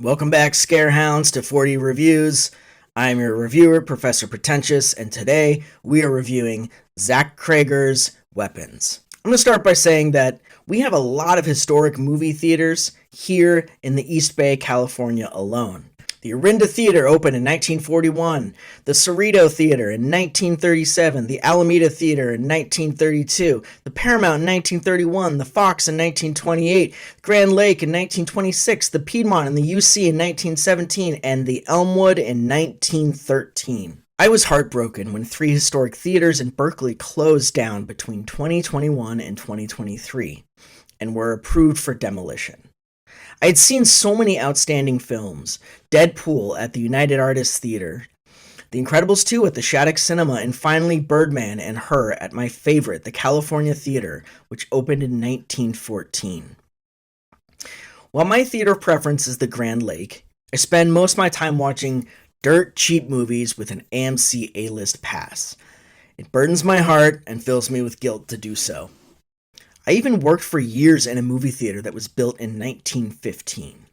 Welcome back, Scarehounds, to 40 Reviews. I'm your reviewer, Professor Pretentious, and today we are reviewing Zach Cregger's Weapons. I'm going to start by saying that we have a lot of historic movie theaters here in the East Bay, California alone. The Orinda Theater opened in 1941, the Cerrito Theater in 1937, the Alameda Theater in 1932, the Paramount in 1931, the Fox in 1928, Grand Lake in 1926, the Piedmont and the UC in 1917, and the Elmwood in 1913. I was heartbroken when 3 historic theaters in Berkeley closed down between 2021 and 2023 and were approved for demolition. I had seen so many outstanding films: Deadpool at the United Artists Theater, The Incredibles 2 at the Shattuck Cinema, and finally Birdman and Her at my favorite, the California Theater, which opened in 1914. While my theater preference is the Grand Lake, I spend most of my time watching dirt cheap movies with an AMC A-list pass. It burdens my heart and fills me with guilt to do so. I even worked for years in a movie theater that was built in 1915.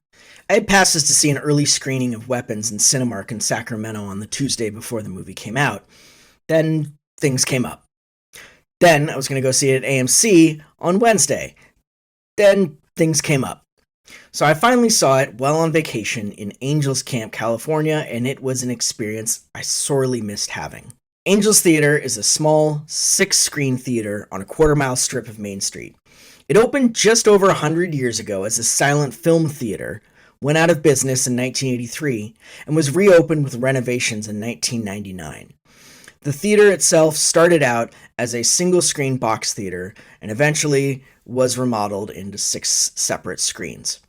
I had passes to see an early screening of Weapons in Cinemark in Sacramento on the Tuesday before the movie came out. Then things came up. Then I was going to go see it at AMC on Wednesday. Then things came up. So I finally saw it while on vacation in Angels Camp, California, and it was an experience I sorely missed having. Angels Theater is a small, 6-screen theater on a quarter-mile strip of Main Street. It opened just over 100 years ago as a silent film theater, went out of business in 1983, and was reopened with renovations in 1999. The theater itself started out as a single-screen box theater and eventually was remodeled into 6 separate screens,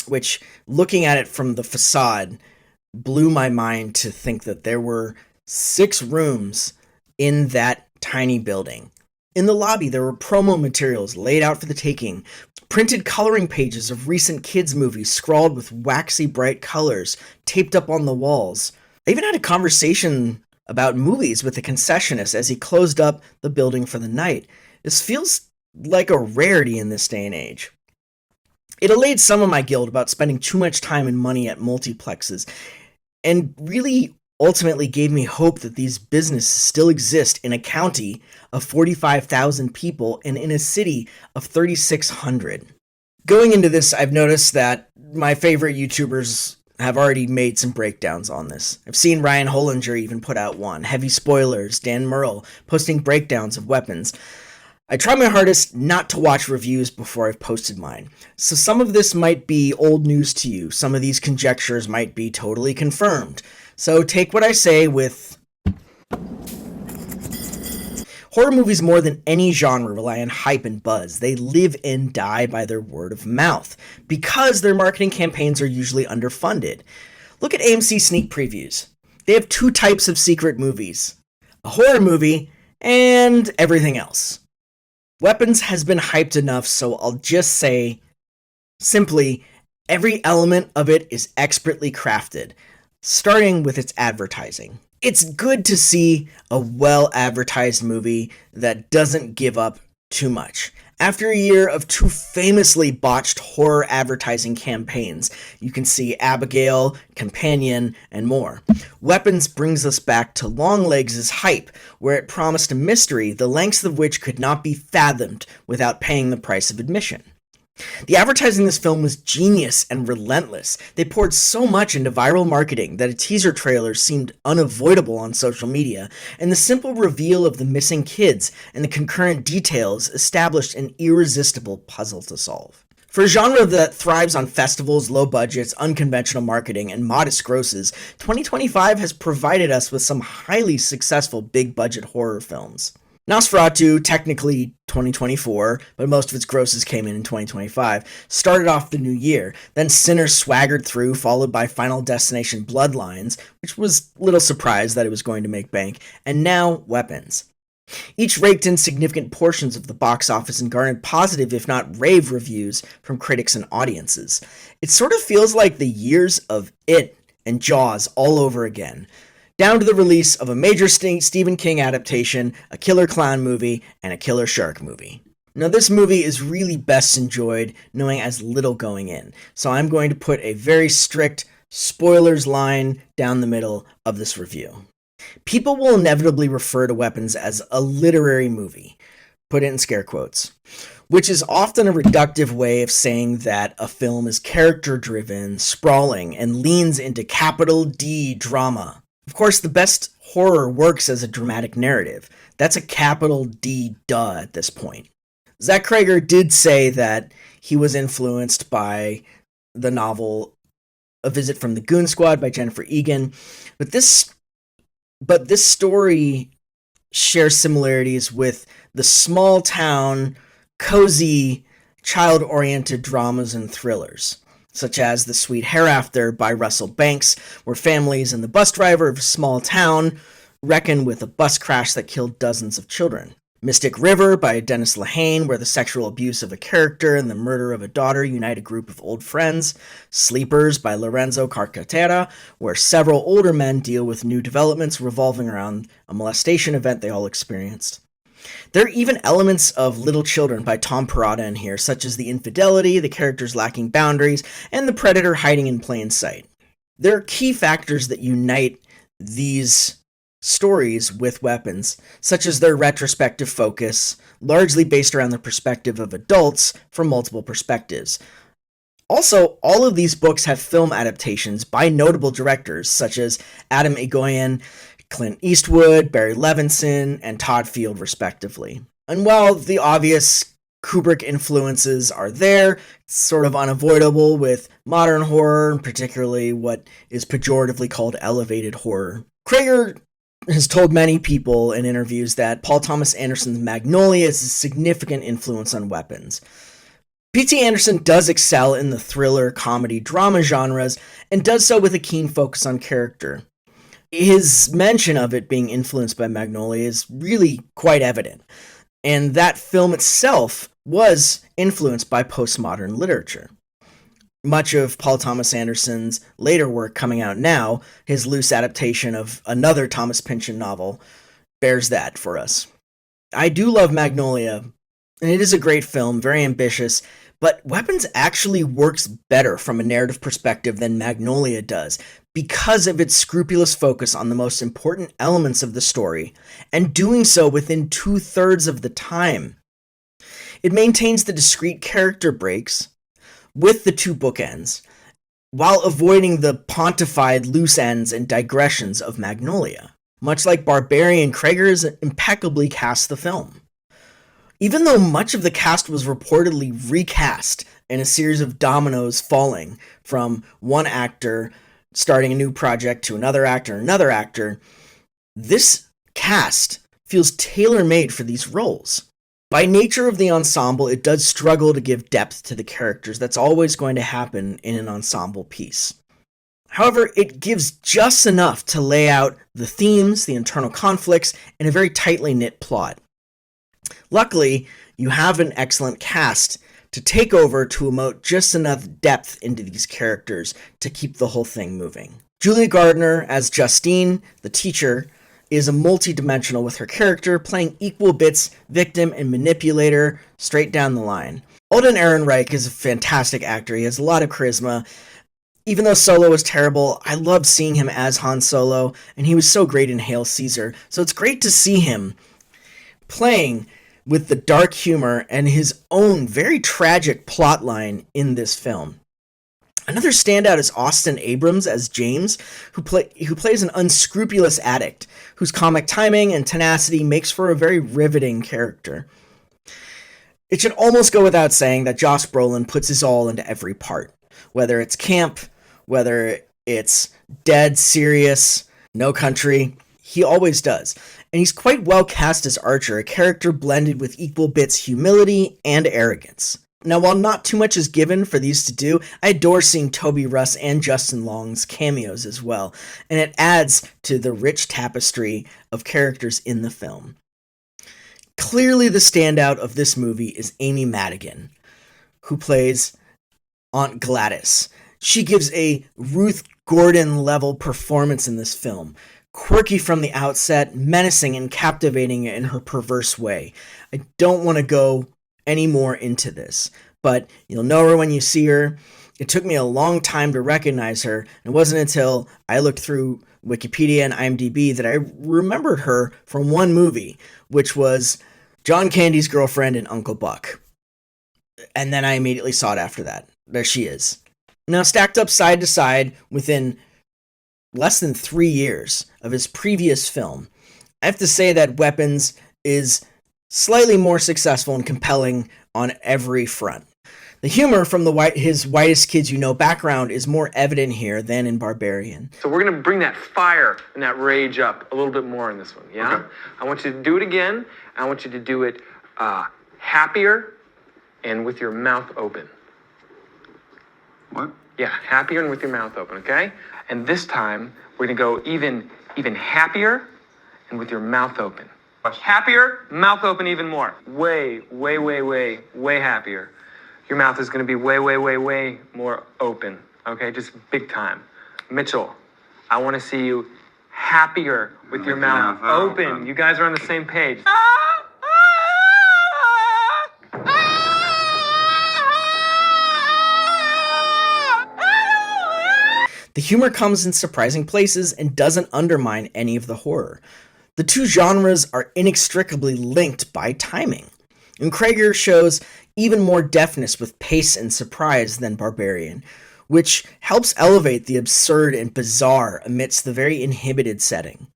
which, looking at it from the facade, blew my mind to think that there were 6 rooms in that tiny building. In the lobby, there were promo materials laid out for the taking, printed coloring pages of recent kids' movies scrawled with waxy bright colors taped up on the walls. I even had a conversation about movies with the concessionist as he closed up the building for the night. This feels like a rarity in this day and age. It allayed some of my guilt about spending too much time and money at multiplexes, and really ultimately gave me hope that these businesses still exist in a county of 45,000 people and in a city of 3,600. Going into this, I've noticed that my favorite YouTubers have already made some breakdowns on this. I've seen Ryan Hollinger even put out one. Heavy Spoilers, Dan Murrell, posting breakdowns of Weapons. I try my hardest not to watch reviews before I've posted mine, so some of this might be old news to you. Some of these conjectures might be totally confirmed. So take what I say with... Horror movies, more than any genre, rely on hype and buzz. They live and die by their word of mouth, because their marketing campaigns are usually underfunded. Look at AMC sneak previews. They have 2 types of secret movies: a horror movie and everything else. Weapons has been hyped enough, so I'll just say, simply, every element of it is expertly crafted, starting with its advertising. It's good to see a well-advertised movie that doesn't give up too much. After a year of 2 famously botched horror advertising campaigns, you can see Abigail, Companion, and more. Weapons brings us back to Longlegs' hype, where it promised a mystery the lengths of which could not be fathomed without paying the price of admission. The advertising in this film was genius and relentless. They poured so much into viral marketing that a teaser trailer seemed unavoidable on social media, and the simple reveal of the missing kids and the concurrent details established an irresistible puzzle to solve. For a genre that thrives on festivals, low budgets, unconventional marketing, and modest grosses, 2025 has provided us with some highly successful big-budget horror films. Nosferatu, technically 2024, but most of its grosses came in 2025, started off the new year. Then Sinners swaggered through, followed by Final Destination Bloodlines, which was a little surprised that it was going to make bank, and now Weapons. Each raked in significant portions of the box office and garnered positive, if not rave, reviews from critics and audiences. It sort of feels like the years of It and Jaws all over again, down to the release of a major Stephen King adaptation, a killer clown movie, and a killer shark movie. Now, this movie is really best enjoyed knowing as little going in, so I'm going to put a very strict spoilers line down the middle of this review. People will inevitably refer to Weapons as a literary movie, put it in scare quotes, which is often a reductive way of saying that a film is character-driven, sprawling, and leans into capital D drama. Of course, the best horror works as a dramatic narrative. That's a capital D duh at this point. Zach Cregger did say that he was influenced by the novel A Visit from the Goon Squad by Jennifer Egan, but this story shares similarities with the small town, cozy, child-oriented dramas and thrillers, such as The Sweet Hereafter by Russell Banks, where families and the bus driver of a small town reckon with a bus crash that killed dozens of children. Mystic River by Dennis Lehane, where the sexual abuse of a character and the murder of a daughter unite a group of old friends. Sleepers by Lorenzo Carcaterra, where several older men deal with new developments revolving around a molestation event they all experienced. There are even elements of Little Children by Tom Perrotta in here, such as the infidelity, the characters lacking boundaries, and the predator hiding in plain sight. There are key factors that unite these stories with Weapons, such as their retrospective focus, largely based around the perspective of adults from multiple perspectives. Also, all of these books have film adaptations by notable directors such as Adam Egoyan, Clint Eastwood, Barry Levinson, and Todd Field, respectively. And while the obvious Kubrick influences are there, it's sort of unavoidable with modern horror, particularly what is pejoratively called elevated horror. Cregger has told many people in interviews that Paul Thomas Anderson's Magnolia is a significant influence on Weapons. P.T. Anderson does excel in the thriller, comedy, drama genres, and does so with a keen focus on character. His mention of it being influenced by Magnolia is really quite evident, and that film itself was influenced by postmodern literature. Much of Paul Thomas Anderson's later work coming out now, his loose adaptation of another Thomas Pynchon novel, bears that for us. I do love Magnolia, and it is a great film, very ambitious, but Weapons actually works better from a narrative perspective than Magnolia does because of its scrupulous focus on the most important elements of the story, and doing so within 2/3 of the time. It maintains the discrete character breaks with the two bookends, while avoiding the pontified loose ends and digressions of Magnolia. Much like Barbarian, Cregger has impeccably cast the film. Even though much of the cast was reportedly recast in a series of dominoes falling from one actor starting a new project to another actor, this cast feels tailor-made for these roles. By nature of the ensemble, it does struggle to give depth to the characters. That's always going to happen in an ensemble piece. However, it gives just enough to lay out the themes, the internal conflicts, and a very tightly knit plot. Luckily, you have an excellent cast to take over to emote just enough depth into these characters to keep the whole thing moving. Julia Gardner as Justine, the teacher, is a multi-dimensional with her character, playing equal bits victim and manipulator straight down the line. Alden Ehrenreich is a fantastic actor. He has a lot of charisma. Even though Solo was terrible, I loved seeing him as Han Solo, and he was so great in Hail Caesar. So it's great to see him playing with the dark humor and his own very tragic plotline in this film. Another standout is Austin Abrams as James, who plays an unscrupulous addict, whose comic timing and tenacity makes for a very riveting character. It should almost go without saying that Josh Brolin puts his all into every part, whether it's camp, whether it's dead serious, no country, he always does. And he's quite well cast as Archer, a character blended with equal bits humility and arrogance. Now, while not too much is given for these to do, I adore seeing Toby Russ and Justin Long's cameos as well, and it adds to the rich tapestry of characters in the film. Clearly the standout of this movie is Amy Madigan, who plays Aunt Gladys. She gives a Ruth Gordon-level performance in this film. Quirky from the outset, menacing and captivating in her perverse way. I don't want to go any more into this, but you'll know her when you see her. It took me a long time to recognize her. It wasn't until I looked through Wikipedia and IMDb that I remembered her from one movie, which was John Candy's girlfriend in Uncle Buck. And then I immediately saw it after that. There she is. Now, stacked up side to side within less than 3 years of his previous film, I have to say that Weapons is slightly more successful and compelling on every front. The humor from his Whitest Kids You Know background is more evident here than in Barbarian. So we're going to bring that fire and that rage up a little bit more in this one, yeah? Okay. I want you to do it again. I want you to do it happier and with your mouth open. What? Yeah, happier and with your mouth open, okay? And this time, we're going to go even happier and with your mouth open. Happier, mouth open even more. Way happier. Your mouth is going to be way more open, okay? Just big time. Mitchell, I want to see you happier with your mouth open. You guys are on the same page. The humor comes in surprising places and doesn't undermine any of the horror. The two genres are inextricably linked by timing, and Cregger shows even more deftness with pace and surprise than Barbarian, which helps elevate the absurd and bizarre amidst the very inhibited setting.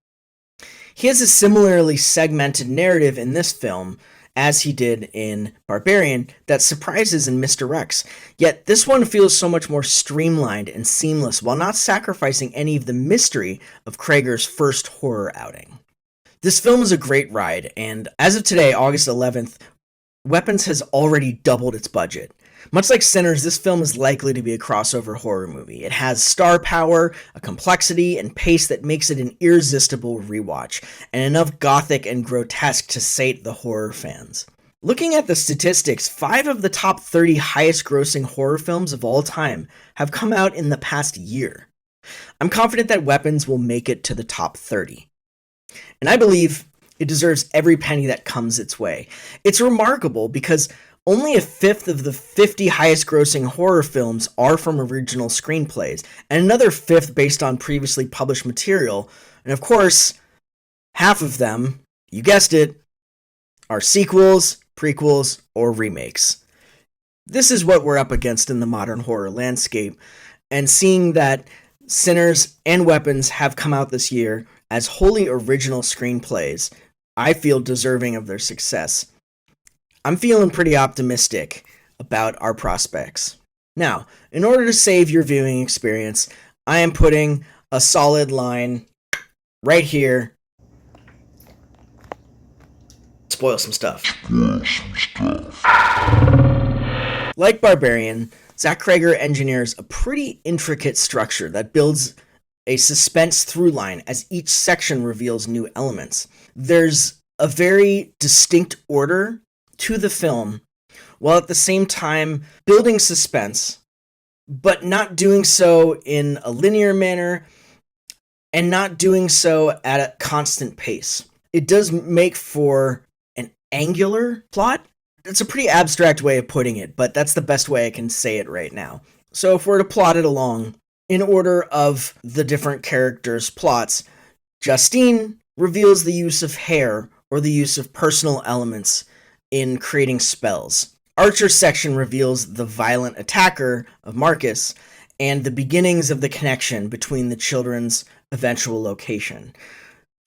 He has a similarly segmented narrative in this film as he did in Barbarian that surprises and misdirects, yet this one feels so much more streamlined and seamless while not sacrificing any of the mystery of Cregger's first horror outing. This film is a great ride, and as of today, August 11th, Weapons has already doubled its budget. Much like Sinners, this film is likely to be a crossover horror movie. It has star power, a complexity, and pace that makes it an irresistible rewatch, and enough gothic and grotesque to sate the horror fans. Looking at the statistics, 5 of the top 30 highest-grossing horror films of all time have come out in the past year. I'm confident that Weapons will make it to the top 30. And I believe it deserves every penny that comes its way. It's remarkable because only a fifth of the 50 highest grossing horror films are from original screenplays, and another fifth based on previously published material, and of course, half of them, you guessed it, are sequels, prequels, or remakes. This is what we're up against in the modern horror landscape, and seeing that Sinners and Weapons have come out this year as wholly original screenplays, I feel deserving of their success. I'm feeling pretty optimistic about our prospects. Now, in order to save your viewing experience, I am putting a solid line right here. Spoil some stuff. Like Barbarian, Zach Cregger engineers a pretty intricate structure that builds a suspense through line as each section reveals new elements. There's a very distinct order to the film, while at the same time building suspense, but not doing so in a linear manner and not doing so at a constant pace. It does make for an angular plot. It's a pretty abstract way of putting it, but that's the best way I can say it right now. So if we're to plot it along, in order of the different characters' plots, Justine reveals the use of hair or the use of personal elements in creating spells. Archer's section reveals the violent attacker of Marcus and the beginnings of the connection between the children's eventual location.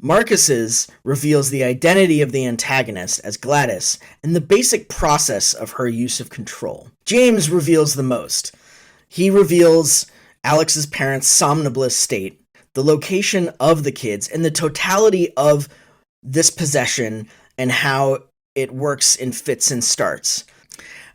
Marcus's reveals the identity of the antagonist as Gladys and the basic process of her use of control. James reveals the most. He reveals Alex's parents' somnambulist state, the location of the kids, and the totality of this possession and how it works in fits and starts.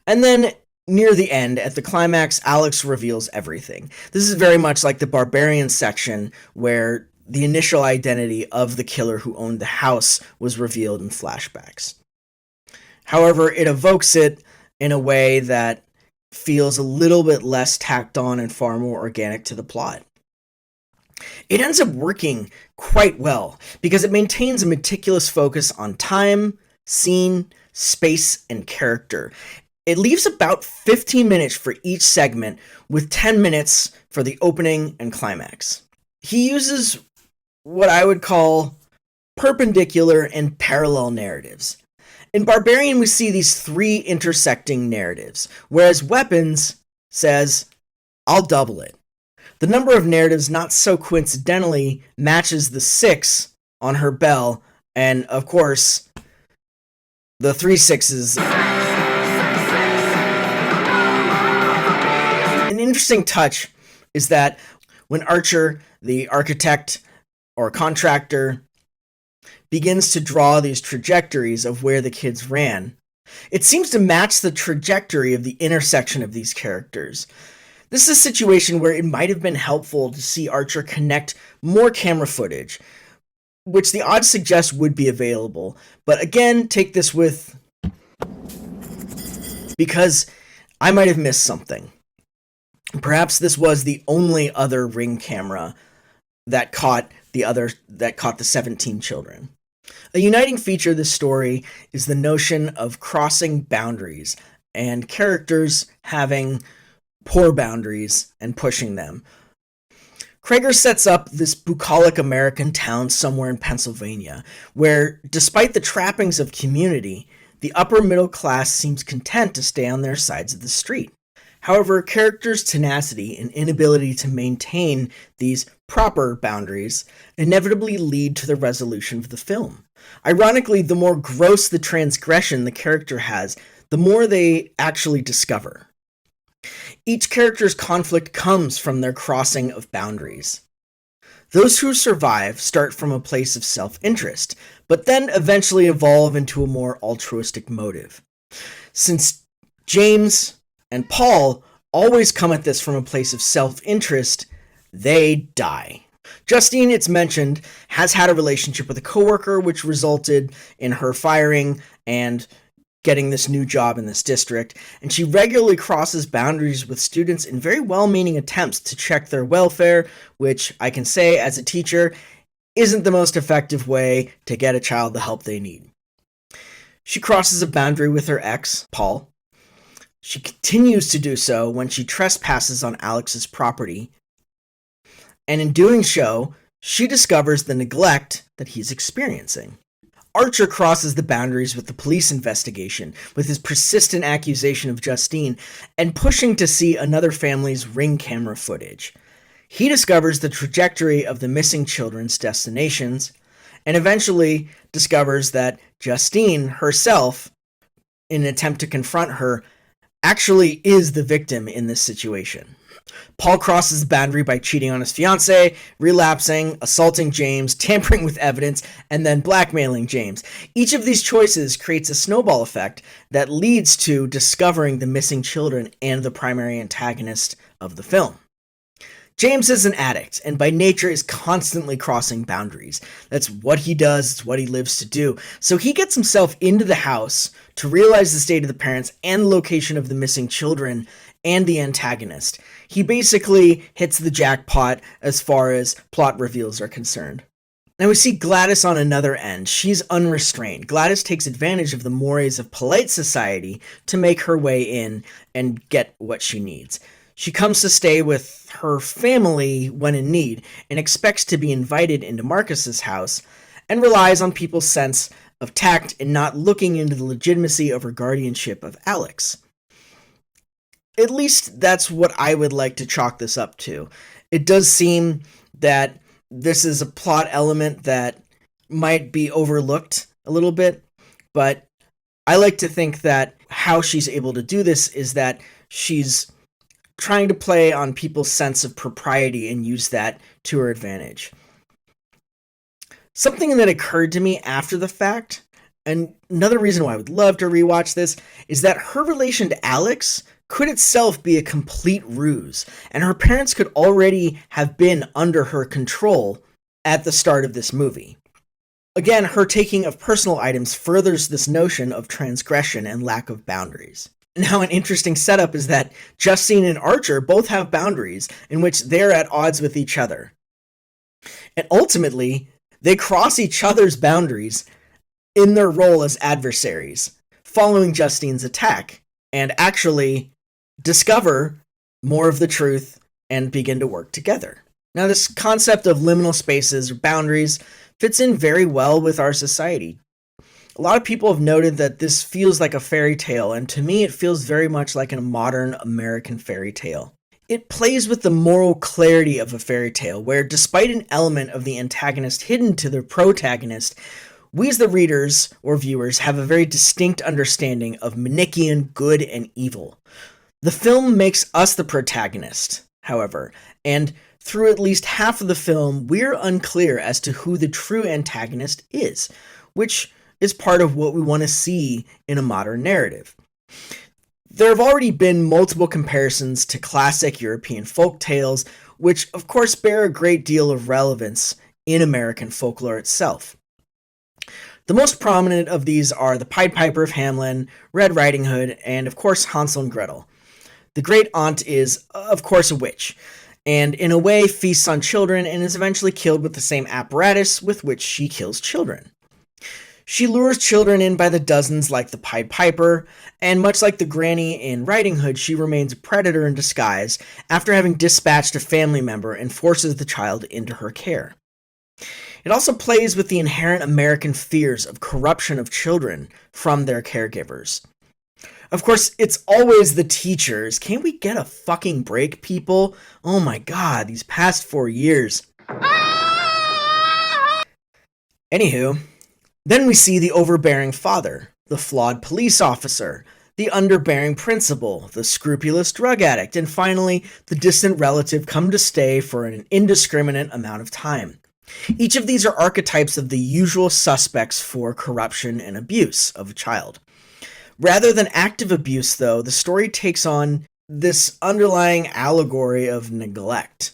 And then, near the end, at the climax, Alex reveals everything. This is very much like the Barbarian section, where the initial identity of the killer who owned the house was revealed in flashbacks. However, it evokes it in a way that feels a little bit less tacked on and far more organic to the plot. It ends up working quite well because it maintains a meticulous focus on time, scene, space, and character. It leaves about 15 minutes for each segment, with 10 minutes for the opening and climax. He uses what I would call perpendicular and parallel narratives. In Barbarian, we see these three intersecting narratives, whereas Weapons says, I'll double it. The number of narratives, not so coincidentally, matches the 6 on her bell, and of course, the 3 6s. An interesting touch is that when Archer, the architect or contractor, begins to draw these trajectories of where the kids ran, it seems to match the trajectory of the intersection of these characters. This is a situation where it might have been helpful to see Archer connect more camera footage, which the odds suggest would be available. But again, take this with, because I might have missed something. Perhaps this was the only other Ring camera that caught the 17 children. A uniting feature of this story is the notion of crossing boundaries and characters having poor boundaries and pushing them. Cregger sets up this bucolic American town somewhere in Pennsylvania, where, despite the trappings of community, the upper middle class seems content to stay on their sides of the street. However, characters' tenacity and inability to maintain these proper boundaries inevitably lead to the resolution of the film. Ironically, the more gross the transgression the character has, the more they actually discover. Each character's conflict comes from their crossing of boundaries. Those who survive start from a place of self-interest, but then eventually evolve into a more altruistic motive. Since James and Paul always come at this from a place of self-interest, they die. Justine, it's mentioned, has had a relationship with a coworker, which resulted in her firing and getting this new job in this district, and she regularly crosses boundaries with students in very well-meaning attempts to check their welfare, which I can say as a teacher isn't the most effective way to get a child the help they need. She crosses a boundary with her ex, Paul. She continues to do so when she trespasses on Alex's property, and in doing so, she discovers the neglect that he's experiencing. Archer crosses the boundaries with the police investigation, with his persistent accusation of Justine, and pushing to see another family's Ring camera footage. He discovers the trajectory of the missing children's destinations, and eventually discovers that Justine herself, in an attempt to confront her, actually is the victim in this situation. Paul crosses the boundary by cheating on his fiancée, relapsing, assaulting James, tampering with evidence, and then blackmailing James. Each of these choices creates a snowball effect that leads to discovering the missing children and the primary antagonist of the film. James is an addict, and by nature is constantly crossing boundaries. That's what he does, it's what he lives to do. So he gets himself into the house to realize the state of the parents and the location of the missing children and the antagonist. He basically hits the jackpot as far as plot reveals are concerned. Now we see Gladys on another end. She's unrestrained. Gladys takes advantage of the mores of polite society to make her way in and get what she needs. She comes to stay with her family when in need and expects to be invited into Marcus's house, and relies on people's sense of tact in not looking into the legitimacy of her guardianship of Alex. At least that's what I would like to chalk this up to. It does seem that this is a plot element that might be overlooked a little bit, but I like to think that how she's able to do this is that she's trying to play on people's sense of propriety and use that to her advantage. Something that occurred to me after the fact, and another reason why I would love to rewatch this, is that her relation to Alex could itself be a complete ruse, and her parents could already have been under her control at the start of this movie. Again, her taking of personal items furthers this notion of transgression and lack of boundaries. Now, an interesting setup is that Justine and Archer both have boundaries in which they're at odds with each other. And ultimately, they cross each other's boundaries in their role as adversaries, following Justine's attack and actually discover more of the truth and begin to work together. Now, this concept of liminal spaces or boundaries fits in very well with our society. A lot of people have noted that this feels like a fairy tale, and to me it feels very much like a modern American fairy tale. It plays with the moral clarity of a fairy tale, where despite an element of the antagonist hidden to the protagonist, we as the readers or viewers have a very distinct understanding of Manichaean good and evil. The film makes us the protagonist, however, and through at least half of the film, we're unclear as to who the true antagonist is, which is part of what we want to see in a modern narrative. There have already been multiple comparisons to classic European folk tales, which of course bear a great deal of relevance in American folklore itself. The most prominent of these are the Pied Piper of Hamelin, Red Riding Hood, and of course Hansel and Gretel. The great aunt is, of course, a witch, and in a way feasts on children and is eventually killed with the same apparatus with which she kills children. She lures children in by the dozens like the Pied Piper, and much like the granny in Riding Hood, she remains a predator in disguise after having dispatched a family member and forces the child into her care. It also plays with the inherent American fears of corruption of children from their caregivers. Of course, it's always the teachers. Can't we get a fucking break, people? Oh my god, these past 4 years. Anywho, then we see the overbearing father, the flawed police officer, the underbearing principal, the scrupulous drug addict, and finally, the distant relative come to stay for an indiscriminate amount of time. Each of these are archetypes of the usual suspects for corruption and abuse of a child. Rather than active abuse, though, the story takes on this underlying allegory of neglect.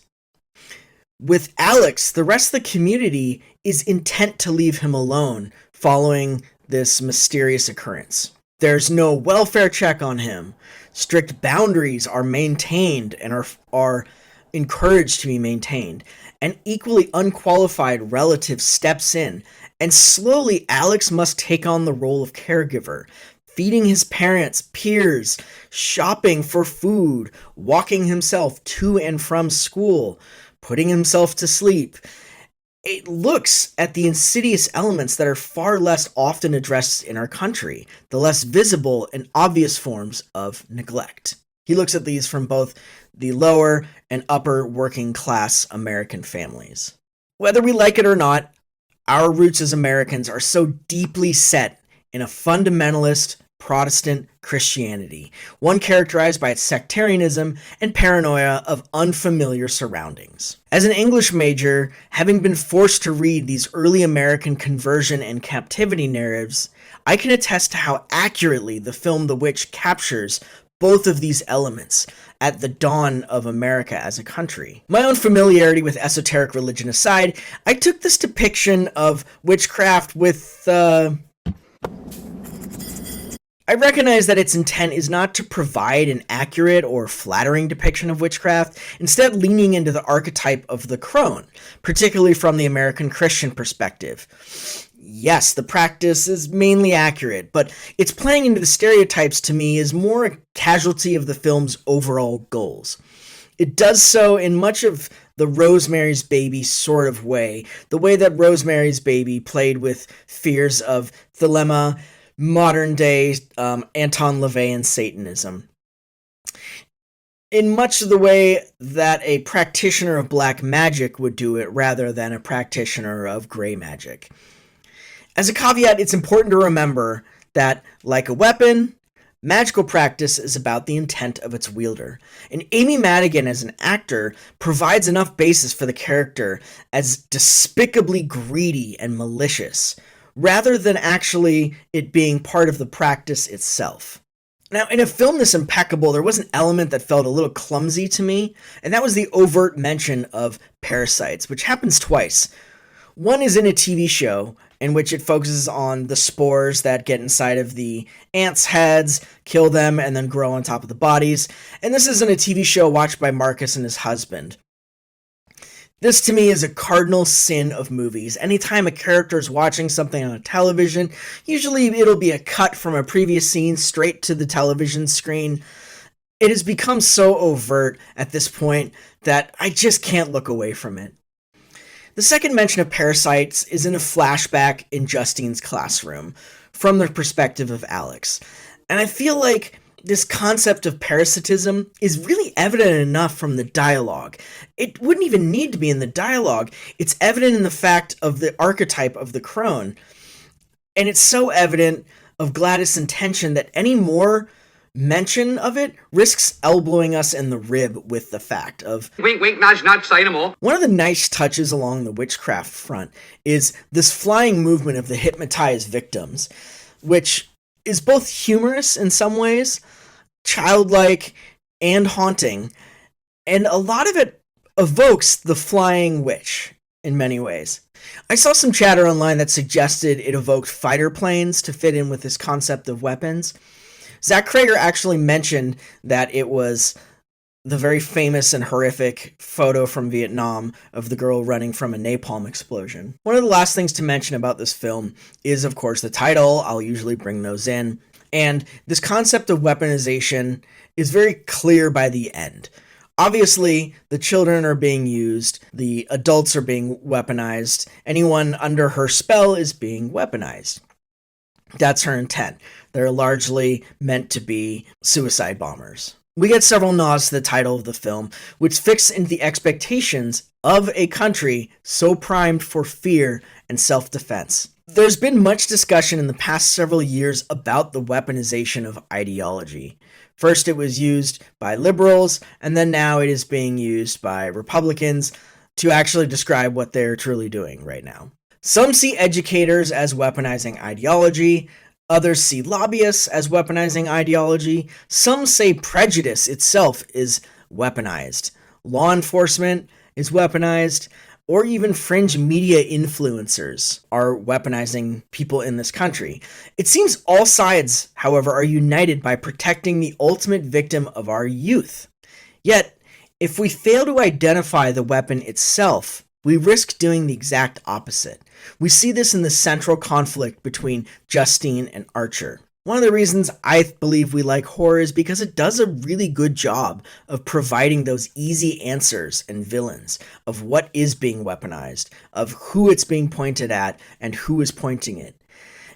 With Alex, the rest of the community is intent to leave him alone following this mysterious occurrence. There's no welfare check on him. Strict boundaries are maintained and are encouraged to be maintained. An equally unqualified relative steps in, and slowly Alex must take on the role of caregiver, feeding his parents, peers, shopping for food, walking himself to and from school, putting himself to sleep. It looks at the insidious elements that are far less often addressed in our country, the less visible and obvious forms of neglect. He looks at these from both the lower and upper working class American families. Whether we like it or not, our roots as Americans are so deeply set in a fundamentalist Protestant Christianity, one characterized by its sectarianism and paranoia of unfamiliar surroundings. As an English major, having been forced to read these early American conversion and captivity narratives, I can attest to how accurately the film The Witch captures both of these elements at the dawn of America as a country. My own familiarity with esoteric religion aside, I took this depiction of witchcraft with, I recognize that its intent is not to provide an accurate or flattering depiction of witchcraft, instead leaning into the archetype of the crone, particularly from the American Christian perspective. Yes, the practice is mainly accurate, but its playing into the stereotypes to me is more a casualty of the film's overall goals. It does so in much of the Rosemary's Baby sort of way, the way that Rosemary's Baby played with fears of Thelema, modern-day Anton LaVey and Satanism. In much of the way that a practitioner of black magic would do it rather than a practitioner of gray magic. As a caveat, it's important to remember that, like a weapon, magical practice is about the intent of its wielder. And Amy Madigan, as an actor, provides enough basis for the character as despicably greedy and malicious, rather than actually it being part of the practice itself. Now, in a film this impeccable, there was an element that felt a little clumsy to me, and that was the overt mention of parasites, which happens twice. One is in a TV show, in which it focuses on the spores that get inside of the ants' heads, kill them, and then grow on top of the bodies. And this is in a TV show watched by Marcus and his husband. This to me is a cardinal sin of movies. Anytime a character is watching something on television, usually it'll be a cut from a previous scene straight to the television screen. It has become so overt at this point that I just can't look away from it. The second mention of parasites is in a flashback in Justine's classroom from the perspective of Alex. And I feel like this concept of parasitism is really evident enough from the dialogue. It wouldn't even need to be in the dialogue. It's evident in the fact of the archetype of the crone. And it's so evident of Gladys' intention that any more mention of it risks elbowing us in the rib with the fact of wink, wink, nudge, nudge, say no more. One of the nice touches along the witchcraft front is this flying movement of the hypnotized victims, which is both humorous in some ways, childlike, and haunting, and a lot of it evokes the flying witch in many ways. I saw some chatter online that suggested it evoked fighter planes to fit in with this concept of weapons. Zach Cregger actually mentioned that it was the very famous and horrific photo from Vietnam of the girl running from a napalm explosion. One of the last things to mention about this film is, of course, the title. I'll usually bring those in. And this concept of weaponization is very clear by the end. Obviously, the children are being used, the adults are being weaponized, anyone under her spell is being weaponized. That's her intent. They're largely meant to be suicide bombers. We get several nods to the title of the film, which fix into the expectations of a country so primed for fear and self-defense. There's been much discussion in the past several years about the weaponization of ideology. First, it was used by liberals, and then now it is being used by Republicans to actually describe what they're truly doing right now. Some see educators as weaponizing ideology. Others see lobbyists as weaponizing ideology. Some say prejudice itself is weaponized. Law enforcement is weaponized, or even fringe media influencers are weaponizing people in this country. It seems all sides, however, are united by protecting the ultimate victim of our youth. Yet, if we fail to identify the weapon itself, we risk doing the exact opposite. We see this in the central conflict between Justine and Archer. One of the reasons I believe we like horror is because it does a really good job of providing those easy answers and villains of what is being weaponized, of who it's being pointed at, and who is pointing it.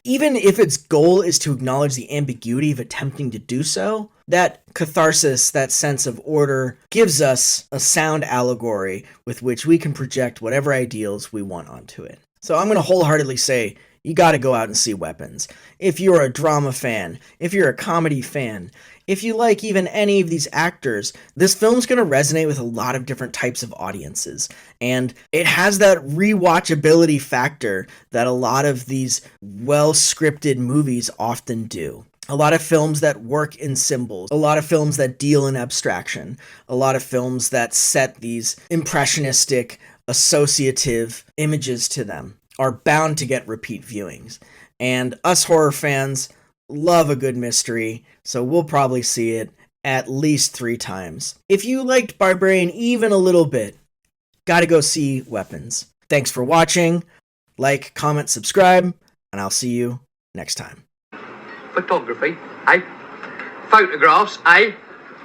Even if its goal is to acknowledge the ambiguity of attempting to do so, that catharsis, that sense of order, gives us a sound allegory with which we can project whatever ideals we want onto it. So I'm going to wholeheartedly say, you got to go out and see Weapons. If you're a drama fan, if you're a comedy fan, if you like even any of these actors, this film's going to resonate with a lot of different types of audiences. And it has that rewatchability factor that a lot of these well-scripted movies often do. A lot of films that work in symbols, a lot of films that deal in abstraction, a lot of films that set these impressionistic, associative images to them are bound to get repeat viewings. And us horror fans love a good mystery, so we'll probably see it at least 3 times. If you liked Barbarian even a little bit, gotta go see Weapons. Thanks for watching. Like, comment, subscribe, and I'll see you next time. Photography, eh? Photographs, eh?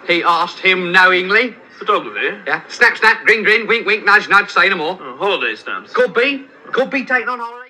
He asked him knowingly. Photography? Yeah. Snap, snap, grin, grin, wink, wink, nudge, nudge, say no more. Oh, holiday stamps. Could be taken on holiday.